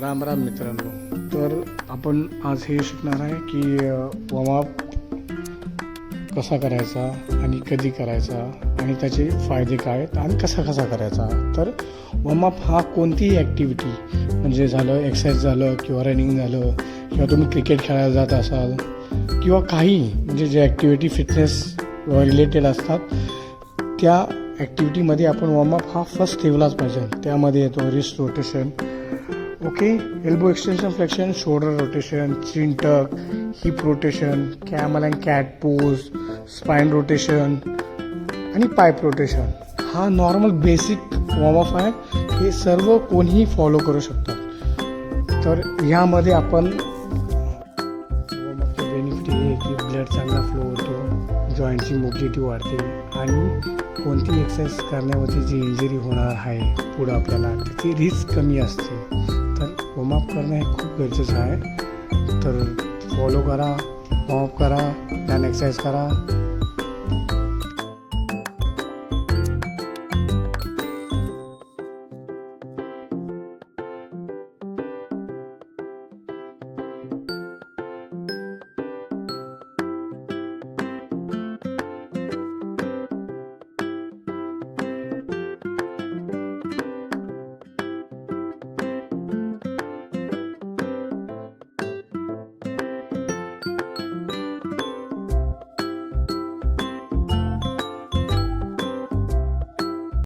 राम राम मित्रांनो. तर आपण आज हे शिकणार आहे की वॉर्मअप कसा करायचा आणि कधी करायचा आणि त्याचे फायदे काय आहेत आणि कसा कसा करायचा. तर वॉर्मअप हा कोणतीही ॲक्टिव्हिटी म्हणजे झालं एक्सरसाइज झालं किंवा रनिंग झालं किंवा तुम्ही क्रिकेट खेळायला जात असाल किंवा काही म्हणजे जे ॲक्टिव्हिटी फिटनेस रिलेटेड असतात त्या ॲक्टिव्हिटीमध्ये आपण वॉर्मअप हा फर्स्ट ठेवलाच पाहिजे. त्यामध्ये येतो wrist rotation, okay, elbow extension flexion, shoulder rotation, chin tuck, hip rotation, camel and cat pose, spine rotation आणि पाइप रोटेशन. हा नॉर्मल बेसिक वॉर्मअप आहे. हे सर्व कोणीही फॉलो करू शकतात. तर ह्यामध्ये आपण वॉर्मअपचे बेनिफिट हे की ब्लड चांगला फ्लो होतो, जॉईंटची मोबिलिटी वाढते आणि कोणती एक्सरसाइज करण्यामध्ये जी इंजरी होणार आहे पुढं आपल्याला त्याची रिस्क कमी असते. तर वॉर्मअप करणं हे खूप गरजेचं आहे. तर फॉलो करा, वॉर्मअप करा, प्लॅन एक्सरसाइज करा.